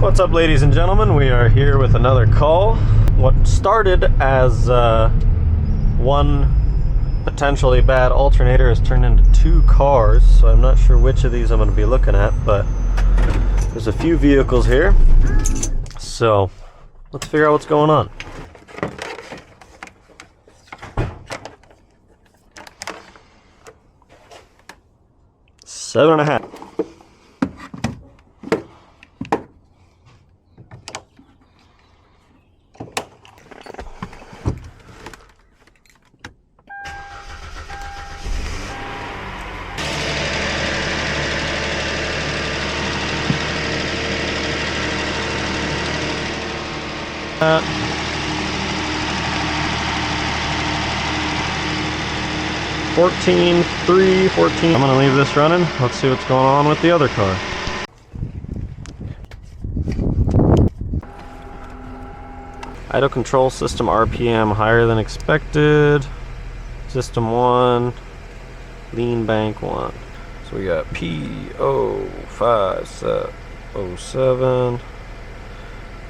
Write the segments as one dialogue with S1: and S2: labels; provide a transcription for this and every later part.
S1: What's up, ladies and gentlemen? We are here with another call. What started as one potentially bad alternator has turned into two cars, so I'm not sure which of these I'm going to be looking at, but there's a few vehicles here, so let's figure out what's going on. Seven and a half. Uh, 14. I'm gonna leave this running. Let's see what's going on with the other car. Idle control system RPM higher than expected. System 1, lean bank 1. So we got P0507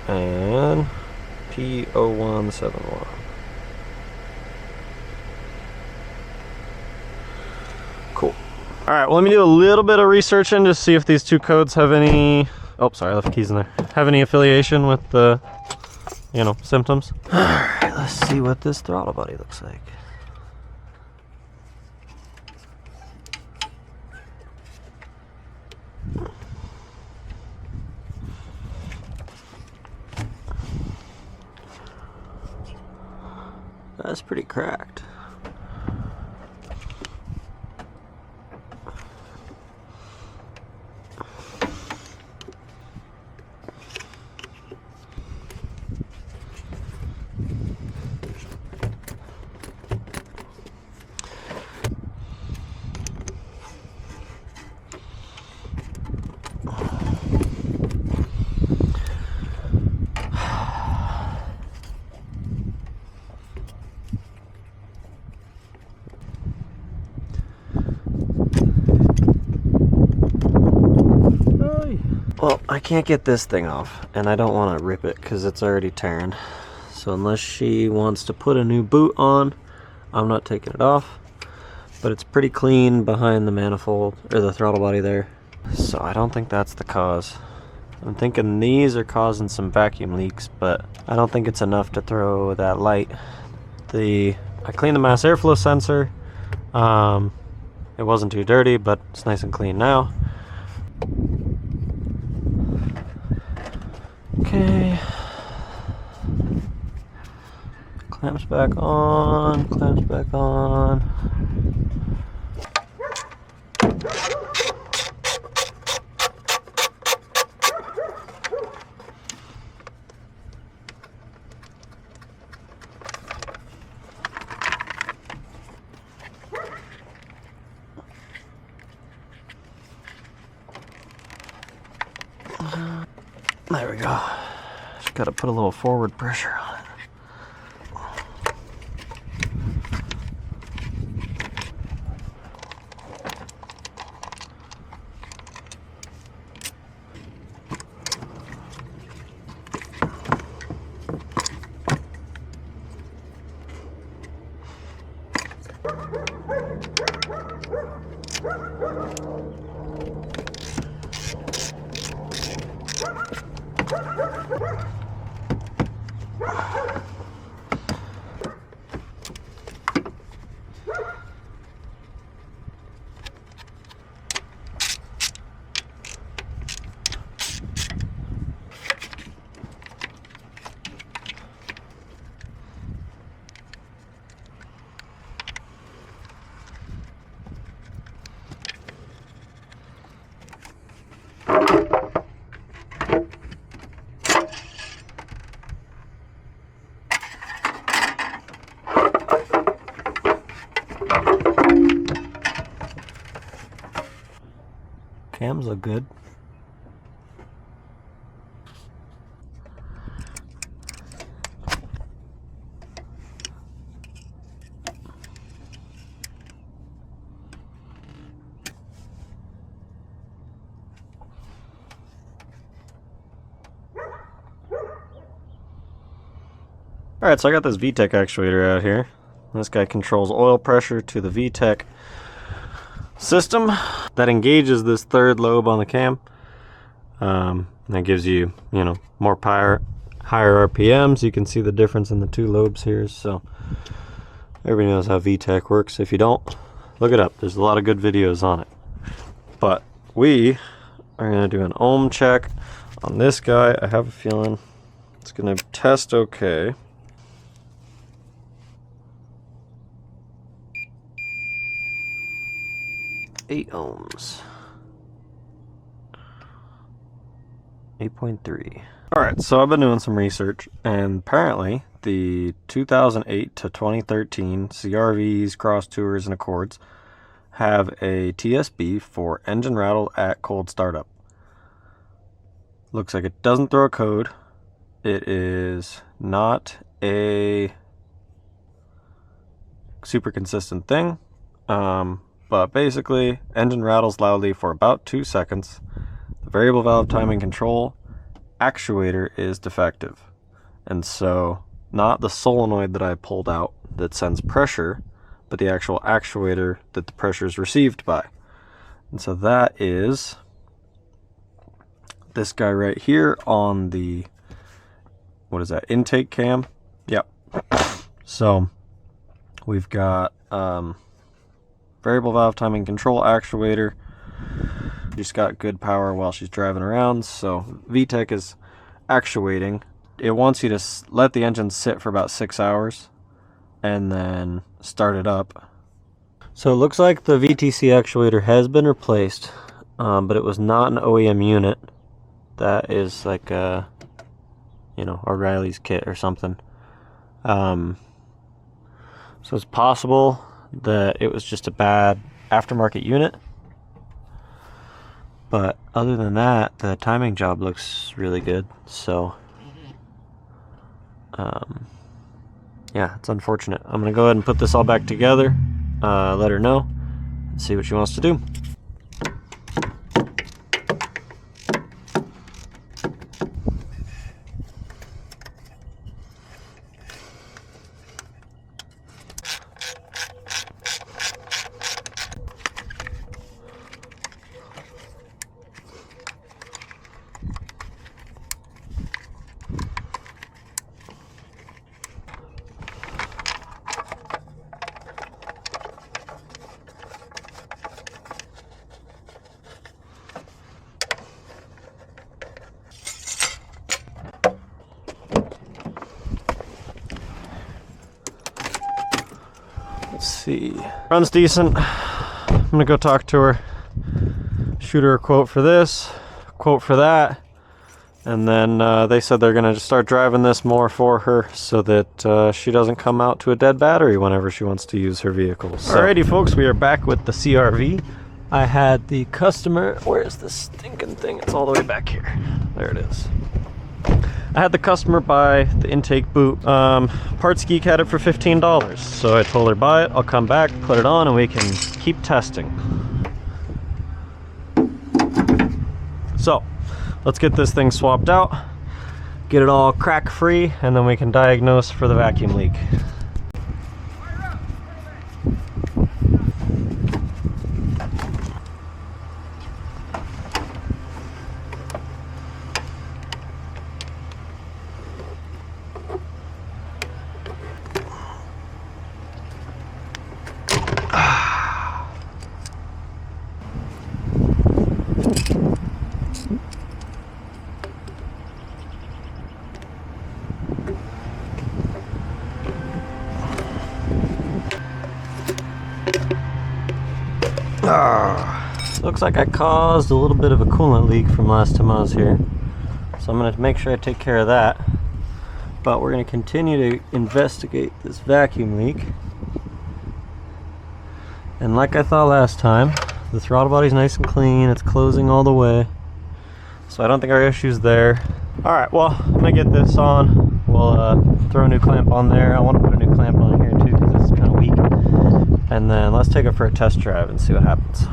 S1: and P0171. Cool. Alright, well, let me do a little bit of researching to see if these two codes have any... Oh, sorry, I left the keys in there. Have any affiliation with the, you know, symptoms. Alright, let's see what this throttle body looks like. That's pretty cracked. Well, I can't get this thing off, and I don't want to rip it because it's already tearing. So unless she wants to put a new boot on, I'm not taking it off. But it's pretty clean behind the manifold, or the throttle body there. So I don't think that's the cause. I'm thinking these are causing some vacuum leaks, but I don't think it's enough to throw that light. I cleaned the mass airflow sensor. It wasn't too dirty, but it's nice and clean now. Okay, clamps back on, clamps back on. There we go. Just gotta put a little forward pressure on it. Cams look good. Alright, so I got this VTEC actuator out here. This guy controls oil pressure to the VTEC system that engages this third lobe on the cam. That gives you, more power, higher RPMs. You can see the difference in the two lobes here. So everybody knows how VTEC works. If you don't, look it up. There's a lot of good videos on it. But we are going to do an ohm check on this guy. I have a feeling it's going to test okay. Eight ohms. 8.3. Alright, so I've been doing some research, and apparently the 2008 to 2013 CRVs, Cross Tours, and Accords have a TSB for engine rattle at cold startup. Looks like it doesn't throw a code. It is not a super consistent thing. But basically, engine rattles loudly for about 2 seconds. The variable valve timing control actuator is defective. And so, not the solenoid that I pulled out that sends pressure, but the actual actuator that the pressure is received by. And so that is this guy right here on the, what is that, intake cam? Yep. So, we've got variable valve timing control actuator. She's got good power while she's driving around, so VTEC is actuating. It wants you to let the engine sit for about 6 hours and then start it up. So it looks like the VTC actuator has been replaced, but it was not an OEM unit. That is like a, O'Reilly's kit or something. So it's possible that it was just a bad aftermarket unit, but other than that, the timing job looks really good. So yeah, it's unfortunate. I'm gonna go ahead and put this all back together, let her know, and see what she wants to do. Let's see. Runs decent. I'm gonna go talk to her, shoot her a quote for this, quote for that, and then they said they're gonna just start driving this more for her so that she doesn't come out to a dead battery whenever she wants to use her vehicle. So. Alrighty folks, we are back with the CRV. I had the customer, where's this stinking thing? It's all the way back here. There it is. I had the customer buy the intake boot. Parts Geek had it for $15. So I told her buy it, I'll come back, put it on, and we can keep testing. So let's get this thing swapped out, get it all crack free, and then we can diagnose for the vacuum leak. Looks like I caused a little bit of a coolant leak from last time I was here, so I'm going to make sure I take care of that. But we're going to continue to investigate this vacuum leak. And like I thought last time, the throttle body's nice and clean, it's closing all the way, so I don't think our issue's there. Alright, well, I'm going to get this on. We'll throw a new clamp on there. I want to put a new clamp on here too because it's kind of weak. And then let's take it for a test drive and see what happens.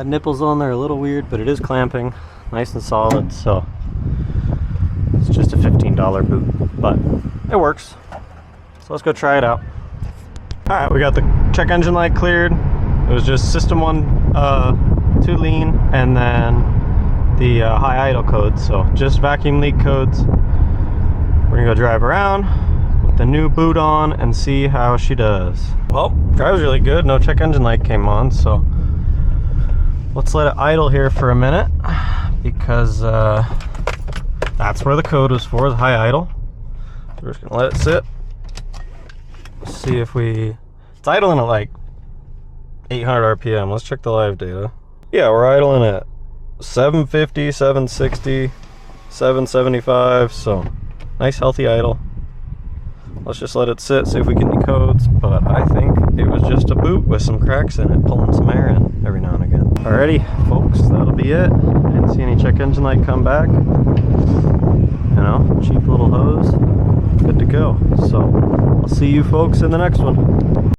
S1: That nipple's on there a little weird, but it is clamping nice and solid, so it's just a $15 boot, but it works. So let's go try it out. All right, we got the check engine light cleared. It was just system 1 too lean, and then the high idle codes, so just vacuum leak codes. We're gonna go drive around with the new boot on and see how she does. Well, drives really good, no check engine light came on, so let's let it idle here for a minute, because that's where the code was for, the high idle. We're just gonna let it sit. See if it's idling at like 800 RPM. Let's check the live data. Yeah, we're idling at 750, 760, 775, so nice healthy idle. Let's just let it sit, see if we get any codes, but I think it was just a boot with some cracks in it, pulling some air in every now and again. Alrighty, folks, that'll be it. Didn't see any check engine light come back. You know, cheap little hose, good to go. So I'll see you folks in the next one.